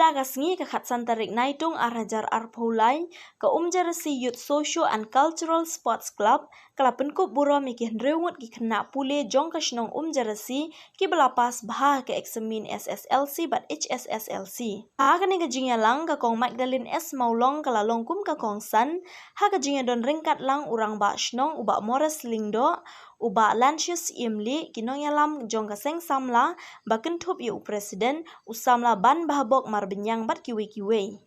Minta kasngi ke khatsan tarik naitung arajar arpaulai ke Jersi Youth Social and Cultural Sports Club kelapen kup buro mikih reungut ki kena pule jong kasnong Jersi ki belapas bah ke eksamin SSLC bat HSSLC. Ha kani kejingya lang ke kong Magdalene S Maulong kelalong kum ke kong san ha kejingya don ringkat lang urang ba snong uba Morris Lingdo uba Lancius Imli kinong yalam jong kaseng samla baken tup yu presiden usamla ban bahabok marbenyang bat kiwe-kiwe.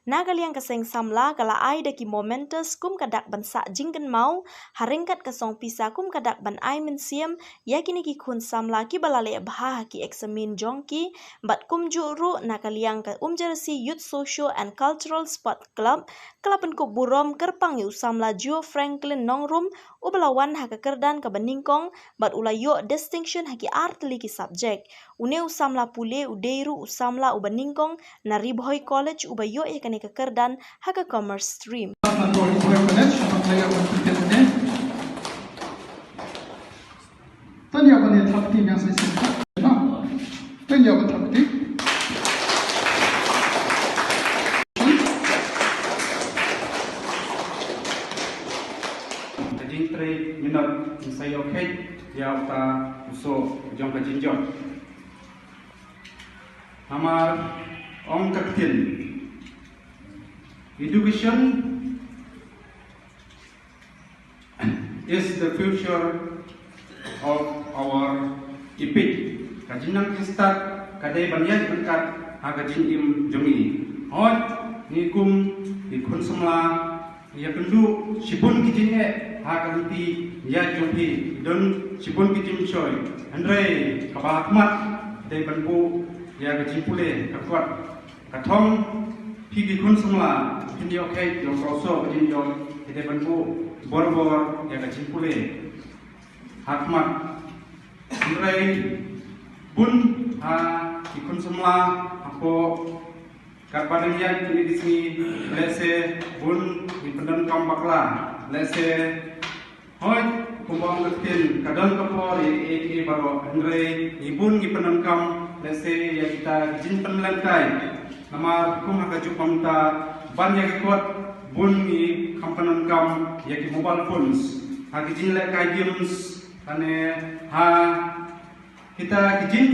Nagal yang kaseng samla kala ai daki momentous kum kadak ban sa jingken mau haringkat kasong pisa kum kadak ban ai mensiam yakini ki kun samla ki balale bah ki eksamin jongki bat kum juru nakal yang ke Jersi Youth Social and Cultural Sport Club kelapen ku burom kerpang yu samla Joe Franklin Nongrum ubelawan haka kerdan ke beningkong bat ulayo distinction haki artli ki subjek une usamla pule udeiru usamla ubeningkong na Riboy College ubayo kani kekerdan haka commerce stream. Education is the future of our epic. Kajinang start kadai banyak berkat hagajin im jongi. Hot nikum ikun semla ya kendu sipun kijine haganti ya jompi don sipun kijin choy. Andre kabahmat dai banbu ya gajin pule kakwat katong pigi kun semla kini oke yang kroso kini yang kita bantu bor-bor ya kecil pule hakmat mulai bun ikun semla aku kapan yang kini di sini lese bun di pendan kam bakla lese hoi kumbang kecil kadang kapor ya baru andre ibun di pendan kam lese ya kita jin penlantai nama kum hakajuk pamta banyak kuat bunyi kampanan kam yaki mobile phones ha kijin le kai games ane ha kita kijin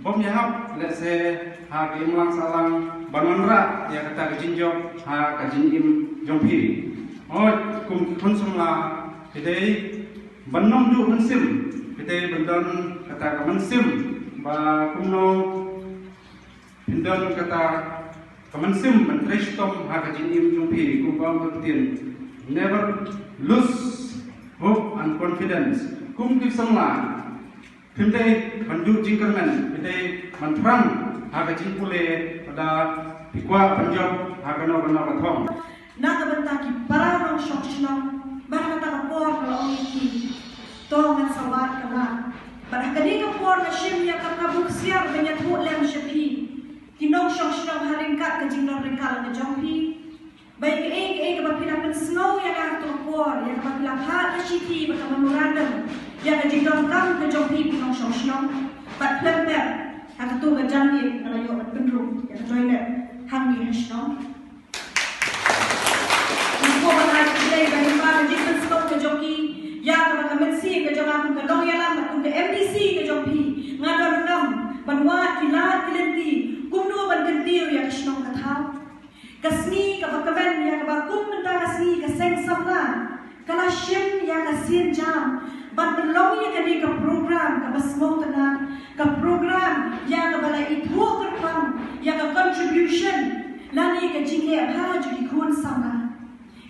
bom yahap let's say ha game lang salang banonra ya kata kijin job ha kijin im jompi oh kum konsumla kidai bannom du mensim kidai bandon kata mensim ba kumno hindon kata Kemensim menrestom hagajin im jumpi kumbang bertin never lose hope and confidence kum kisangla pindai bandu jingkerman pindai mantrang hagajin pule pada pikwa panjab hagano gana bathong naga bentaki parang shokshna barata kapor kalau iki tongan sawat kama barangkali kapor na shimya kakabuk siar banyak lem shepi kinong shokshna haringkat kajinong ringkal na jompi baik ke kapapinapan snow yang ato kapor yang kapapilaphat na shiti baka memorandum yang kajinong kam na jompi kinong shokshna bat plemper akatu gajangi na layo at benrum yang joiner hangi hashno ko banat today bagi para jikan snow na joki yang kapakamitsi ka jomang kadong yalam at kung MDC ka jompi ngadon nam banwa kilat kilenti kumno ban kentir ya kisnong katha kasni kapakaben ya kabakum menta kasni kaseng samla kala shim ya kasin jam ban belong ya kadi ka program ka basmong tanan ka program ya ka bala itho kerpang ya ka contribution lani ka jingle ha ju ikun samla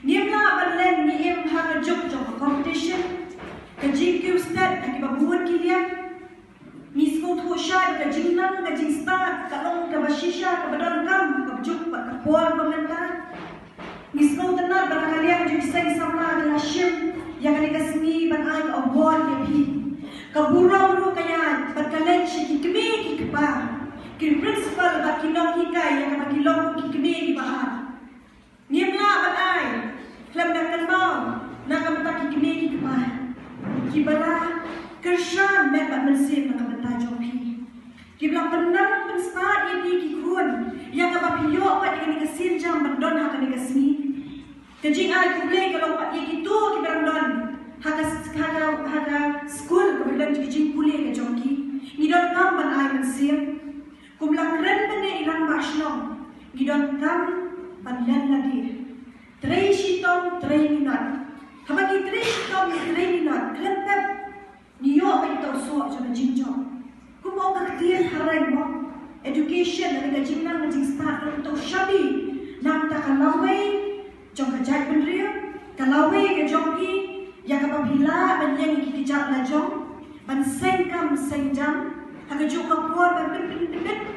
nimla banlen ni em ha ka jok jok competition ka jingku step ka babuan kilian Misko thosha ka jinglang ka jingsta ka long ka bashisha ka badon kam ka juk ka puan pementa misko tenar bakalian juk seng samla ka shim ya ka kasmi ban ai award ya pi ka burong ru kaya bakalen shi ki ki pa ki principal ba ki long hikai ya ka ki long ki ki ba niemla ban ai klam na kan mau na ka mata ki ki pa ki bala Kershan mereka mensip nak bertajung pi. Kiblang penang kan start ye pi ki kun ya ka ba piyo pa ni ka sin jam bandon ha ka ni ka sini kajing ai ku le ka long pa ye ki tu ki bandon ha school ka bilang ki jing pule ka jongki ni don kam ban ai man sim kum lang ren ban ne iran bashlong ni don kam ban lan lagi 3 shitom 3 minat habagi 3 shitom 3 minat klen pep ni yo pa ito so jong jing jong kum mo ka tiyan harai mo education na ka jing nang jing start to shabi nam ta ka lawai jong ka jai ban ria ka lawai ka jongki ya ka pabila ban yang ki kijak la jong ban seng kam seng jam ha ka jo ka por ban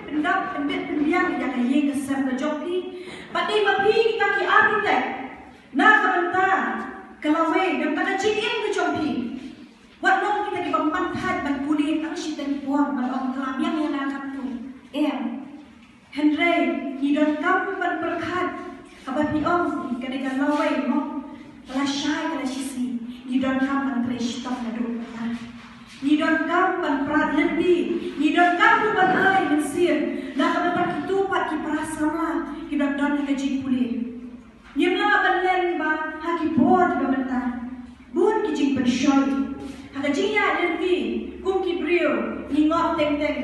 pendap pendiam ya ka ye ka sem ka jongki pati mapi kita ki architect na ka banta kalawe dan ta ka chikin ka jongki wat long kita ki pamanthat ban puli ang sitan puang ban ong kelam yang na ka tu Henry ni don kam ban perkhat ka ban ni ong ka de ka lawe mo kala syai kala sisi ni don kam ban treshtok na do ni don kam ban prat lendi ni don kam ban ai ban sir na ka ban kitu pat ki prasama ki don ka jing puli ni mla ban len ba ha ki bod ba banta bun ki jing ban shoy ha ka jing ya lendi kum ki brio ni ngok teng teng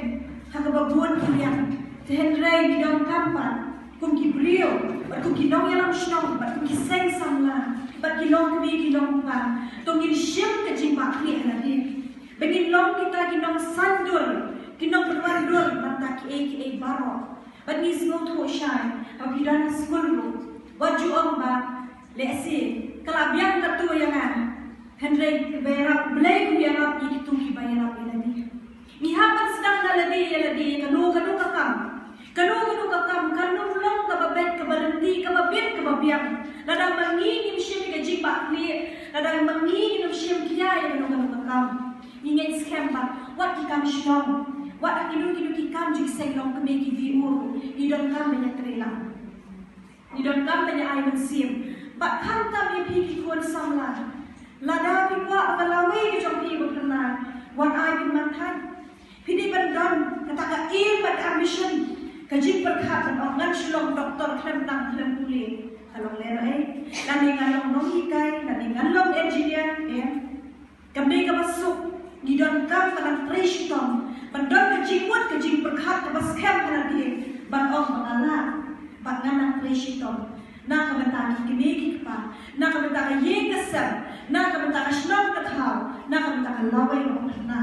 ha ka ba bun ki yang Henry ni don kam pat kum ki brio bat kum ki nong yalam shnong bat kum ki seng samla bat ki long kbi ki long pa to ngin shem ka jing ba kli ala di begin long kita ki nong sandur ki nong berwandur bat ki e baro bat ni small to shai ab ki dan school ru wat ju ong ba le si kala biang ka tu yang an Henry bayar blay ku yang ab ki tu ki bayar ab ala di ni hapan sedang ala di kanu ka kam kanu ka kam kanu long ka babet ka berhenti ka babet ka babiang ladang mangingin shem ka jiba kli ladang mangingin shem kia ya kanu ka kam ingin scam ba wat ki kam shlong wat akidu ki kam jik senglong ka me ki vi ur ni don kam banyak trela ni don kam banyak ai mensim ba kam kam ye pi ki kon samla lada pi kwa akalawe ki jong pi berkena wat ai pi mantan pidi bandon kata ka il bat ambition kajing perkhat ban ngan shlong doktor klem tang klem puli kalong lera nani ngalong nong hikai nani ngalong engineer kami ka masuk ni don kam kan fresh tom bandon kajing wat kajing perkhat ka bas kem kana dia ban ong mangala ban ngan fresh tom na ka banta ki me ki pa na ka banta ka ye ka sam na ka banta ka shlong ka thau na ka banta ka lawai na